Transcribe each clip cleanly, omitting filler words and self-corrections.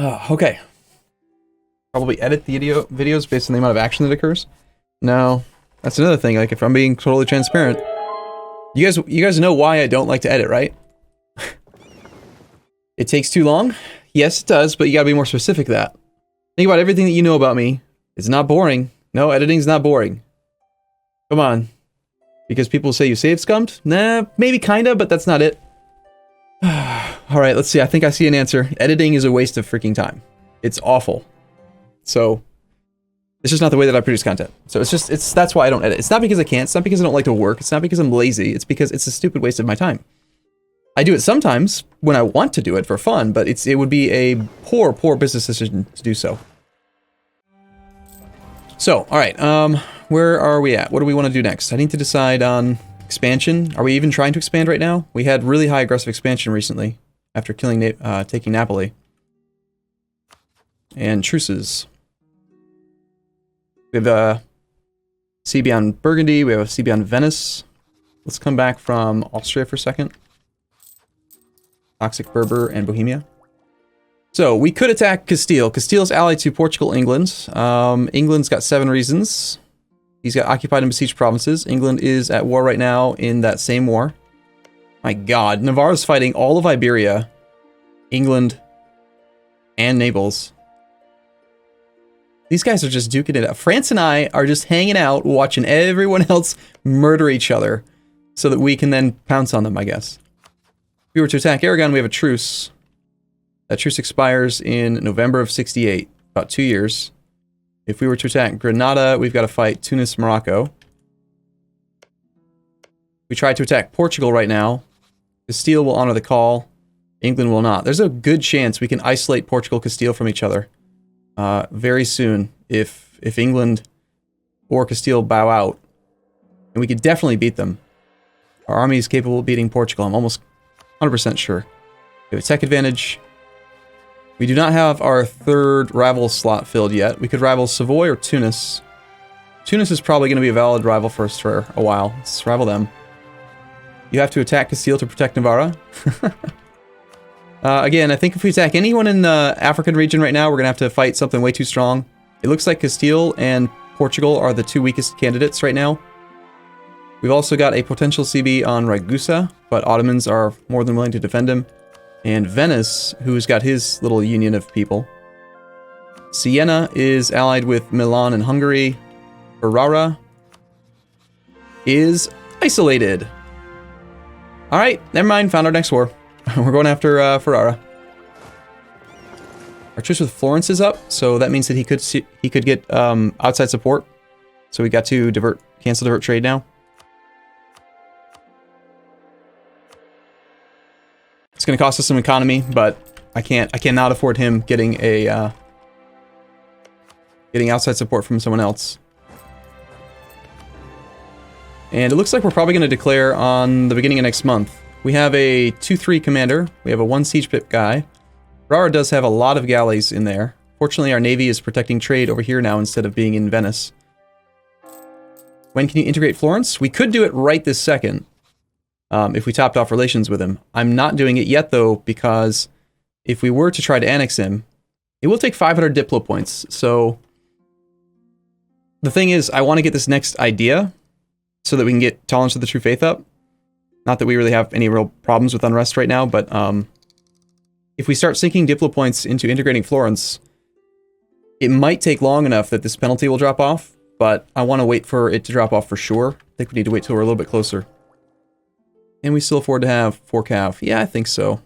Okay. Probably edit the videos based on the amount of action that occurs. No, that's another thing. Like, if I'm being totally transparent, you guys know why I don't like to edit, right? It takes too long. Yes, it does, but you gotta be more specific than that. Think about everything that you know about me. It's not boring. No, editing's not boring. Come on. Because people say you save scummed? Nah, maybe kinda, but that's not it. Alright, let's see. I think I see an answer. Editing is a waste of freaking time. It's awful. So, it's just not the way that I produce content. So that's why I don't edit. It's not because I can't. It's not because I don't like to work. It's not because I'm lazy. It's because it's a stupid waste of my time. I do it sometimes when I want to do it for fun, but it would be a poor business decision to do so. So, alright, where are we at? What do we want to do next? I need to decide on expansion. Are we even trying to expand right now? We had really high aggressive expansion recently, after taking Napoli. And truces. We have a CB on Burgundy, we have a CB on Venice. Let's come back from Austria for a second. Toxic Berber and Bohemia. So, we could attack Castile. Castile's allied to Portugal, England. England's got 7 reasons. He's got occupied and besieged provinces. England is at war right now in that same war. My god, Navarro's fighting all of Iberia, England, and Naples. These guys are just duking it out. France and I are just hanging out, watching everyone else murder each other, so that we can then pounce on them, I guess. If we were to attack Aragon, we have a truce. That truce expires in November of 68, about 2 years. If we were to attack Granada, we've got to fight Tunis, Morocco. We try to attack Portugal right now. Castile will honor the call. England will not. There's a good chance we can isolate Portugal, Castile from each other very soon if England or Castile bow out. And we could definitely beat them. Our army is capable of beating Portugal. I'm almost 100% sure. We have a tech advantage. We do not have our 3rd rival slot filled yet. We could rival Savoy or Tunis. Tunis is probably going to be a valid rival for us for a while. Let's rival them. You have to attack Castile to protect Navarra. Again, I think if we attack anyone in the African region right now, we're going to have to fight something way too strong. It looks like Castile and Portugal are the 2 weakest candidates right now. We've also got a potential CB on Ragusa, but Ottomans are more than willing to defend him. And Venice, who's got his little union of people. Siena is allied with Milan and Hungary. Ferrara is isolated. Alright, never mind, found our next war. We're going after Ferrara. Our truce with Florence is up, so that means that he could get outside support. So we got to cancel divert trade now. It's going to cost us some economy, but I cannot afford him getting getting outside support from someone else. And it looks like we're probably going to declare on the beginning of next month. We have a 2-3 commander. We have a 1 siege pip guy. Ferrara does have a lot of galleys in there. Fortunately, our navy is protecting trade over here now instead of being in Venice. When can you integrate Florence? We could do it right this second. If we topped off relations with him. I'm not doing it yet, though, because if we were to try to annex him, it will take 500 Diplo points. So the thing is, I want to get this next idea so that we can get Tolerance of the True Faith up. Not that we really have any real problems with unrest right now, but if we start sinking Diplo points into integrating Florence, it might take long enough that this penalty will drop off, but I want to wait for it to drop off for sure. I think we need to wait till we're a little bit closer. And we still afford to have 4 cav. Yeah, I think so.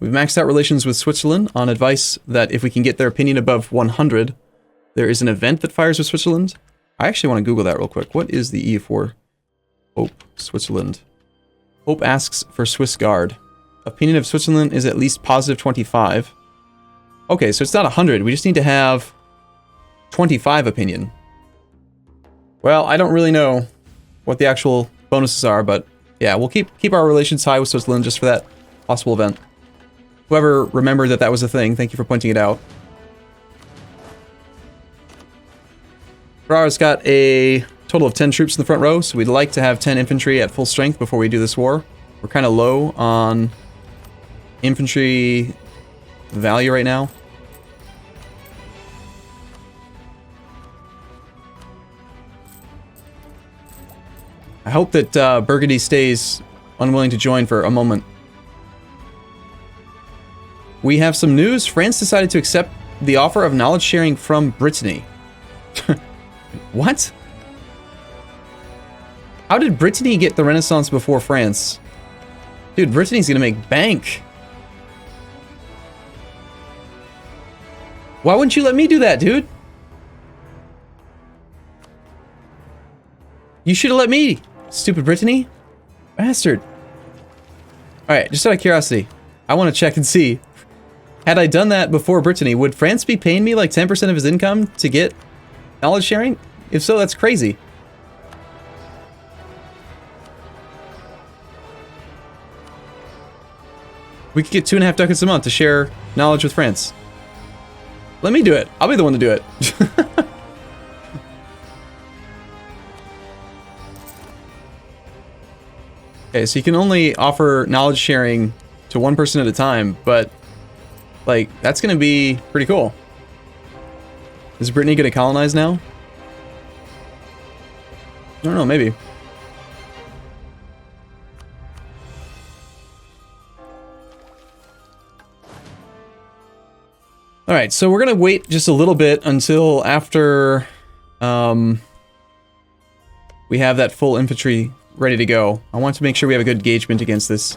We've maxed out relations with Switzerland on advice that if we can get their opinion above 100, there is an event that fires with Switzerland. I actually want to Google that real quick. What is the EU4? Hope, Switzerland. Hope asks for Swiss Guard. Opinion of Switzerland is at least positive 25. Okay, so it's not 100. We just need to have 25 opinion. Well, I don't really know what the actual bonuses are, but yeah, we'll keep our relations high with Switzerland just for that possible event. Whoever remembered that was a thing, thank you for pointing it out. Ferrara's got a total of 10 troops in the front row, so we'd like to have 10 infantry at full strength before we do this war. We're kind of low on infantry value right now. I hope that Burgundy stays unwilling to join for a moment. We have some news. France decided to accept the offer of knowledge sharing from Brittany. What? How did Brittany get the Renaissance before France? Dude, Brittany's gonna make bank. Why wouldn't you let me do that, dude? You should have let me, stupid Brittany. Bastard. Alright, just out of curiosity, I want to check and see. Had I done that before Brittany, would France be paying me like 10% of his income to get knowledge sharing? If so, that's crazy. We could get 2.5 ducats a month to share knowledge with France. Let me do it. I'll be the one to do it. Okay, so you can only offer knowledge sharing to one person at a time, but like that's gonna be pretty cool. Is Brittany gonna colonize now? I don't know, maybe. Alright, so we're gonna wait just a little bit until after we have that full infantry ready to go. I want to make sure we have a good engagement against this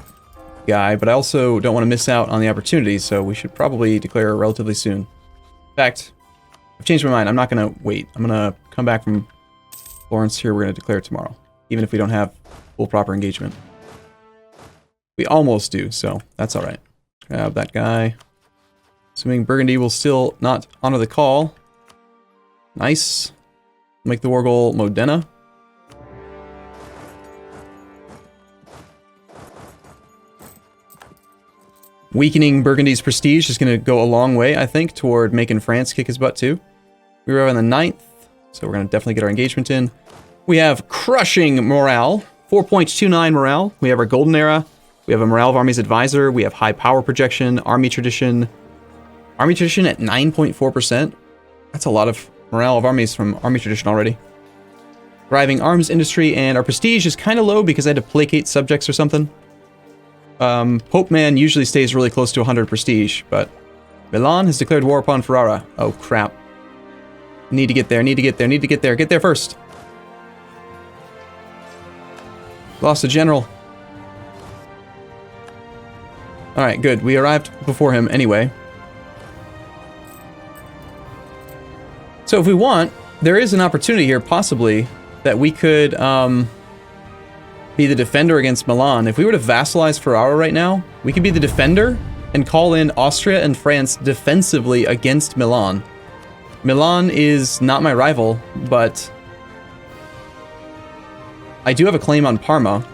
guy, but I also don't want to miss out on the opportunity, so we should probably declare relatively soon. In fact, I've changed my mind. I'm not going to wait. I'm going to come back from Florence here. We're going to declare tomorrow, even if we don't have full proper engagement. We almost do, so that's alright. Grab that guy. Assuming Burgundy will still not honor the call. Nice. Make the war goal Modena. Weakening Burgundy's prestige is going to go a long way, I think, toward making France kick his butt too. We arrive on the 9th, so we're going to definitely get our engagement in. We have crushing morale, 4.29 morale. We have our golden era. We have a morale of armies advisor. We have high power projection, army tradition. Army tradition at 9.4%. That's a lot of morale of armies from army tradition already. Thriving arms industry, and our prestige is kind of low because I had to placate subjects or something. Pope Man usually stays really close to 100 prestige, but Milan has declared war upon Ferrara. Oh crap. Need to get there, need to get there, need to get there. Get there first. Lost a general. Alright, good. We arrived before him anyway. So if we want, there is an opportunity here, possibly, that we could, be the defender against Milan. If we were to vassalize Ferrara right now, we could be the defender and call in Austria and France defensively against Milan. Milan is not my rival, but I do have a claim on Parma.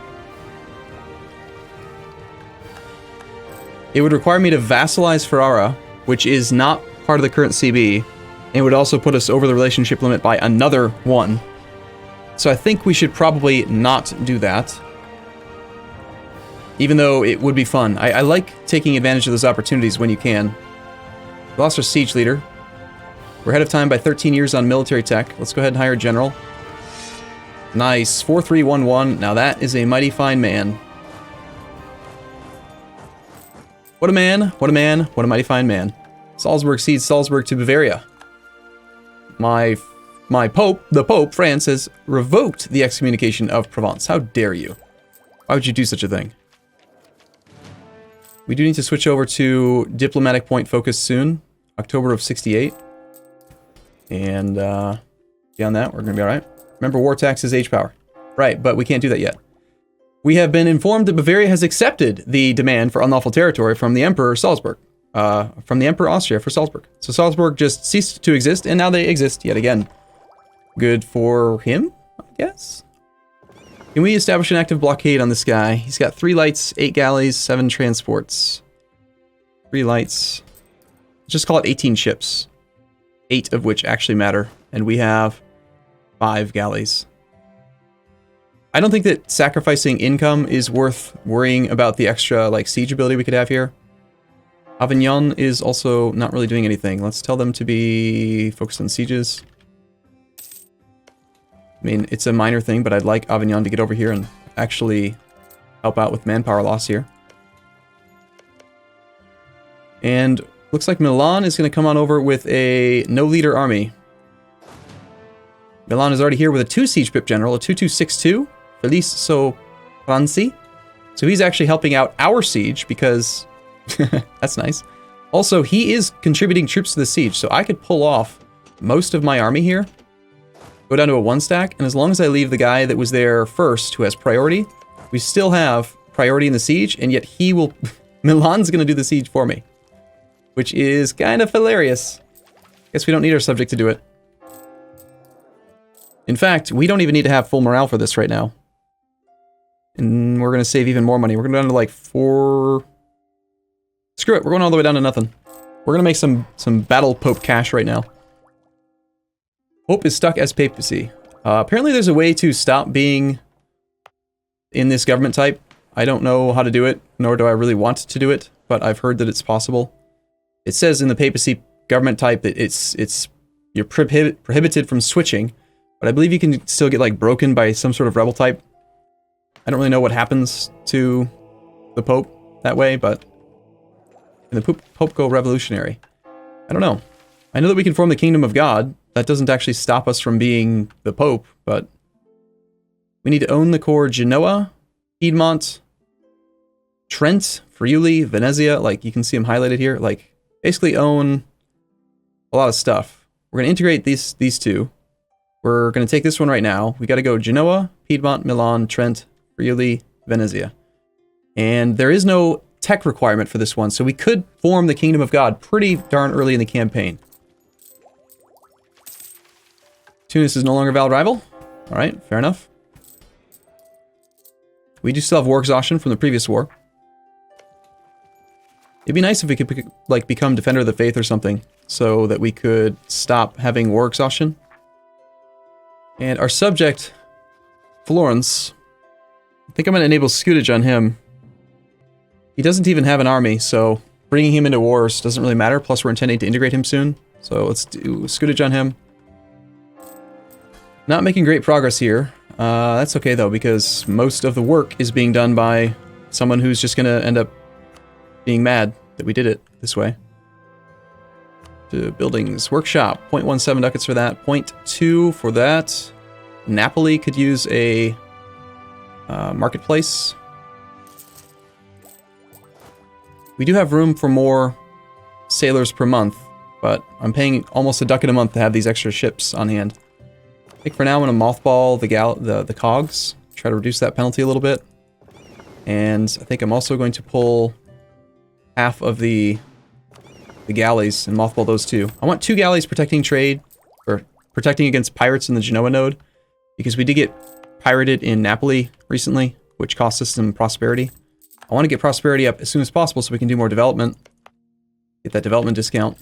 It would require me to vassalize Ferrara, which is not part of the current CB, and it would also put us over the relationship limit by another 1. So I think we should probably not do that. Even though it would be fun. I like taking advantage of those opportunities when you can. We lost our siege leader. We're ahead of time by 13 years on military tech. Let's go ahead and hire a general. Nice. 4311. Now that is a mighty fine man. What a man. What a man. What a mighty fine man. Salzburg cedes Salzburg to Bavaria. My Pope, the Pope, France, has revoked the excommunication of Provence. How dare you? Why would you do such a thing? We do need to switch over to diplomatic point focus soon. October of 68. And beyond that, we're going to be alright. Remember, war tax is H power. Right, but we can't do that yet. We have been informed that Bavaria has accepted the demand for unlawful territory from the Emperor Salzburg. From the Emperor Austria for Salzburg. So Salzburg just ceased to exist, and now they exist yet again. Good for him, I guess? Can we establish an active blockade on this guy? He's got 3 lights, 8 galleys, 7 transports. 3 lights. Just call it 18 ships. 8 of which actually matter. And we have 5 galleys. I don't think that sacrificing income is worth worrying about the extra, like, siege ability we could have here. Avignon is also not really doing anything. Let's tell them to be focused on sieges. I mean, it's a minor thing, but I'd like Avignon to get over here and actually help out with manpower loss here. And looks like Milan is going to come on over with a no-leader army. Milan is already here with a 2 siege pip general, a 2262, Felice Franci. So he's actually helping out our siege because that's nice. Also, he is contributing troops to the siege, so I could pull off most of my army here, go down to a 1 stack, and as long as I leave the guy that was there first who has priority, we still have priority in the siege, and yet he will... Milan's going to do the siege for me, which is kind of hilarious. Guess we don't need our subject to do it. In fact, we don't even need to have full morale for this right now. And we're going to save even more money. We're going to go down to like 4... Screw it, we're going all the way down to nothing. We're going to make some battle pope cash right now. Pope is stuck as papacy. Apparently there's a way to stop being in this government type. I don't know how to do it, nor do I really want to do it, but I've heard that it's possible. It says in the papacy government type that you're prohibited from switching, but I believe you can still get like broken by some sort of rebel type. I don't really know what happens to the Pope that way, but can the Pope go revolutionary? I don't know. I know that we can form the Kingdom of God. That doesn't actually stop us from being the Pope, but we need to own the core Genoa, Piedmont, Trent, Friuli, Venezia. Like, you can see them highlighted here. Like, basically own a lot of stuff. We're going to integrate these two. We're going to take this one right now. We got to go Genoa, Piedmont, Milan, Trent, Friuli, Venezia. And there is no tech requirement for this one, so we could form the Kingdom of God pretty darn early in the campaign. Tunis is no longer a valid rival. Alright, fair enough. We do still have war exhaustion from the previous war. It'd be nice if we could, like, become Defender of the Faith or something, so that we could stop having war exhaustion. And our subject, Florence, I think I'm going to enable Scutage on him. He doesn't even have an army, so bringing him into wars doesn't really matter. Plus, we're intending to integrate him soon. So let's do Scutage on him. Not making great progress here. That's okay, though, because most of the work is being done by someone who's just going to end up being mad that we did it this way. To buildings, workshop, 0.17 ducats for that, 0.2 for that. Napoli could use a marketplace. We do have room for more sailors per month, but I'm paying almost a ducat a month to have these extra ships on hand. I think for now I'm going to mothball the cogs, try to reduce that penalty a little bit. And I think I'm also going to pull half of the galleys and mothball those too. I want 2 galleys protecting trade, or protecting against pirates in the Genoa node, because we did get pirated in Napoli recently, which cost us some prosperity. I want to get prosperity up as soon as possible so we can do more development. Get that development discount.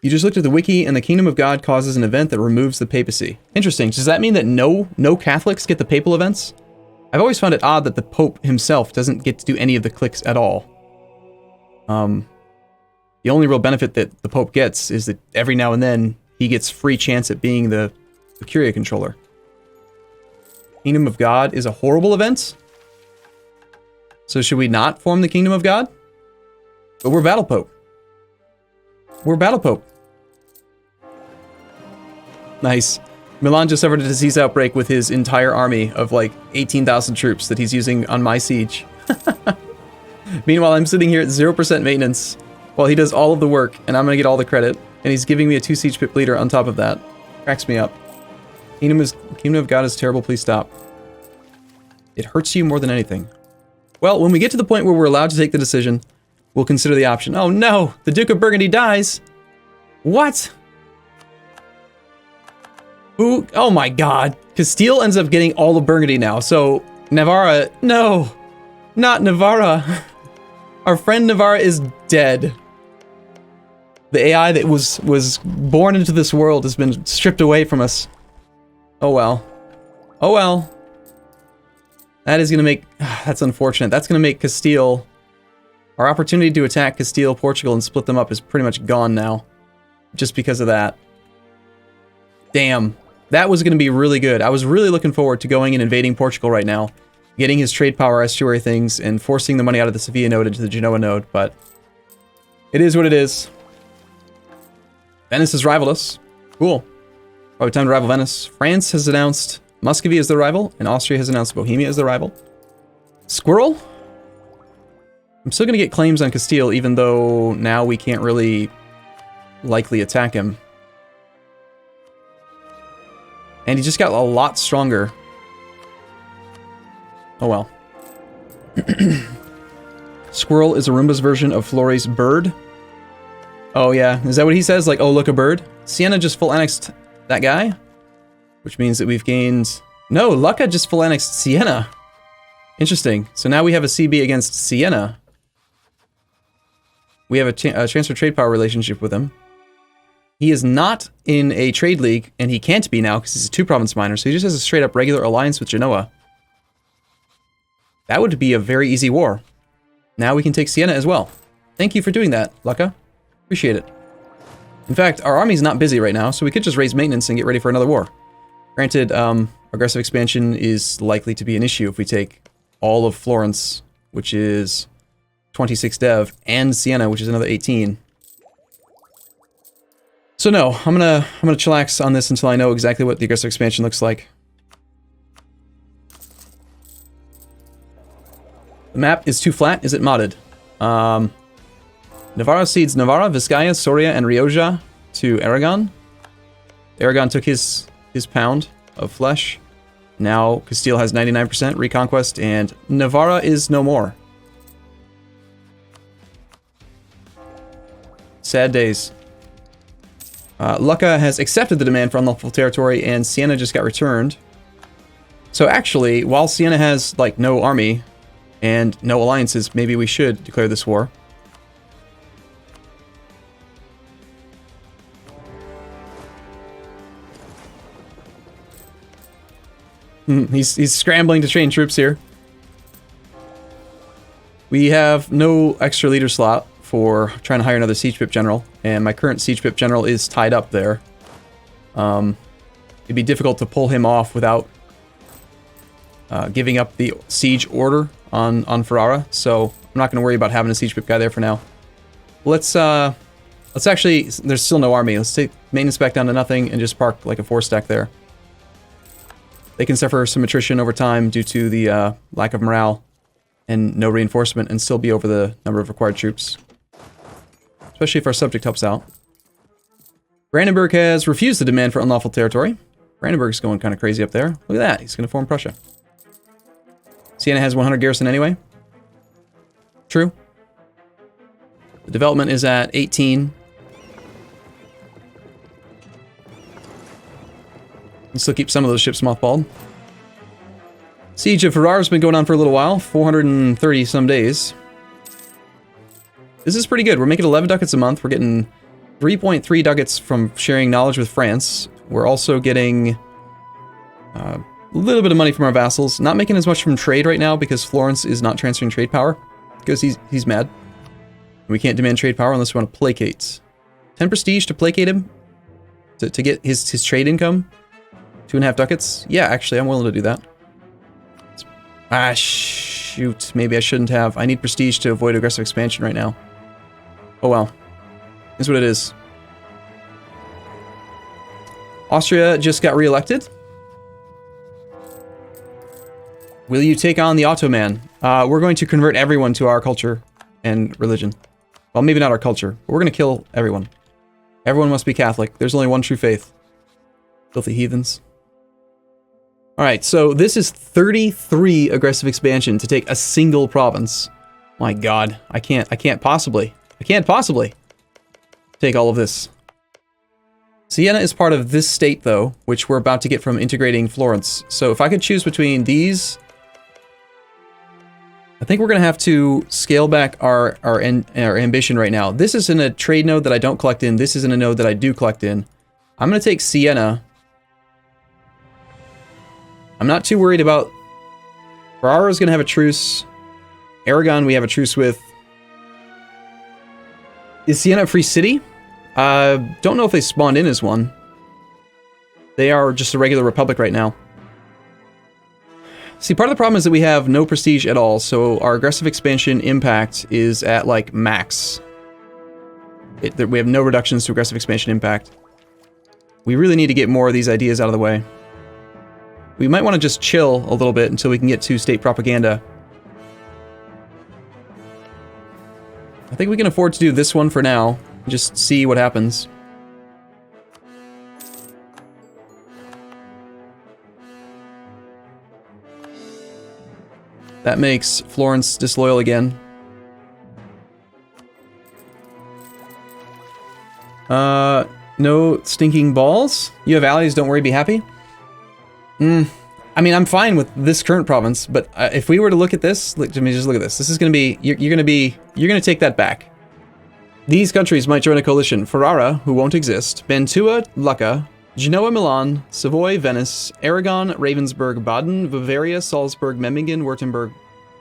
You just looked at the wiki, and the Kingdom of God causes an event that removes the papacy. Interesting. Does that mean that no Catholics get the papal events? I've always found it odd that the Pope himself doesn't get to do any of the clicks at all. The only real benefit that the Pope gets is that every now and then he gets free chance at being the Curia controller. Kingdom of God is a horrible event? So should we not form the Kingdom of God? But we're Battle Pope. We're Battle Pope. Nice. Milan just suffered a disease outbreak with his entire army of like 18,000 troops that he's using on my siege. Meanwhile, I'm sitting here at 0% maintenance while he does all of the work, and I'm going to get all the credit. And he's giving me a 2 siege pip leader on top of that. Cracks me up. Kingdom of God is terrible, please stop. It hurts you more than anything. Well, when we get to the point where we're allowed to take the decision, we'll consider the option. Oh no! The Duke of Burgundy dies! What? Who? Oh my god. Castile ends up getting all of Burgundy now, so Navarra... No! Not Navarra! Our friend Navarra is dead. The AI that was born into this world has been stripped away from us. Oh well. Oh well. That is going to make... That's unfortunate. That's going to make Castile... Our opportunity to attack Castile, Portugal, and split them up is pretty much gone now. Just because of that. Damn. That was going to be really good. I was really looking forward to going and invading Portugal right now. Getting his trade power estuary things, and forcing the money out of the Sevilla node into the Genoa node, but... It is what it is. Venice has rivaled us. Cool. Probably time to rival Venice. France has announced Muscovy as the rival, and Austria has announced Bohemia as the rival. Squirrel? I'm still going to get claims on Castile, even though now we can't really likely attack him. And he just got a lot stronger. Oh well. Squirrel is Arumba's version of Flori's bird. Oh yeah, is that what he says? Like, oh look, a bird? Siena just full annexed that guy? Which means that we've gained... No, Lucca just full annexed Siena. Interesting. So now we have a CB against Siena. We have a transfer trade power relationship with him. He is not in a trade league, and he can't be now because he's a 2-province minor, so he just has a straight up regular alliance with Genoa. That would be a very easy war. Now we can take Siena as well. Thank you for doing that, Lucca. Appreciate it. In fact, our army's not busy right now, so we could just raise maintenance and get ready for another war. Granted, aggressive expansion is likely to be an issue if we take all of Florence, which is 26 dev, and Siena, which is another 18. So no, I'm gonna chillax on this until I know exactly what the aggressive expansion looks like. The map is too flat. Is it modded? Navarra cedes Navarra, Vizcaya, Soria, and Rioja to Aragon. Aragon took his pound of flesh. Now Castile has 99% reconquest, and Navarra is no more. Sad days. Lucca has accepted the demand for unlawful territory, and Siena just got returned. So actually, while Siena has, like, no army and no alliances, maybe we should declare this war. He's scrambling to train troops here. We have no extra leader slot for trying to hire another siege pip general, and my current siege pip general is tied up there. It'd be difficult to pull him off without giving up the siege order on Ferrara, so I'm not going to worry about having a siege pip guy there for now. Let's actually, there's still no army. Let's take maintenance back down to nothing and just park like a 4-stack there. They can suffer some attrition over time due to the lack of morale and no reinforcement, and still be over the number of required troops. Especially if our subject helps out. Brandenburg has refused the demand for unlawful territory. Brandenburg's going kind of crazy up there. Look at that, he's going to form Prussia. Siena has 100 garrison anyway. True. The development is at 18. Can still keep some of those ships mothballed. Siege of Ferrara has been going on for a little while, 430 some days. This is pretty good. We're making 11 ducats a month. We're getting 3.3 ducats from sharing knowledge with France. We're also getting a little bit of money from our vassals. Not making as much from trade right now because Florence is not transferring trade power because he's mad. We can't demand trade power unless we want to placate. 10 prestige to placate him to get his trade income. 2.5 ducats. Yeah, actually, I'm willing to do that. Ah, shoot. Maybe I shouldn't have. I need prestige to avoid aggressive expansion right now. Oh well. Here's what it is. Austria just got re-elected. Will you take on the Ottoman? We're going to convert everyone to our culture and religion. Well, maybe not our culture, but we're going to kill everyone. Everyone must be Catholic. There's only one true faith. Filthy heathens. Alright, so this is 33 aggressive expansion to take a single province. My god, I can't possibly take all of this. Siena is part of this state, though, which we're about to get from integrating Florence. So if I could choose between these, I think we're going to have to scale back our ambition right now. This is in a trade node that I don't collect in. This is in a node that I do collect in. I'm going to take Siena. I'm not too worried about Ferrara's going to have a truce. Aragon we have a truce with. Is Siena a free city? Don't know if they spawned in as one. They are just a regular republic right now. See, part of the problem is that we have no prestige at all, so our aggressive expansion impact is at, like, max. We have no reductions to aggressive expansion impact. We really need to get more of these ideas out of the way. We might want to just chill a little bit until we can get to state propaganda. I think we can afford to do this one for now. Just see what happens. That makes Florence disloyal again. No stinking balls? You have allies, don't worry, be happy? I mean, I'm fine with this current province, but if we were to look at this, let me just look at this. This is going to be, you're going to take that back. These countries might join a coalition. Ferrara, who won't exist, Mantua, Lucca, Genoa, Milan, Savoy, Venice, Aragon, Ravensburg, Baden, Bavaria, Salzburg, Memmingen, Württemberg,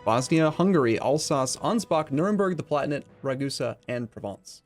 Bosnia, Hungary, Alsace, Ansbach, Nuremberg, the Palatinate, Ragusa, and Provence.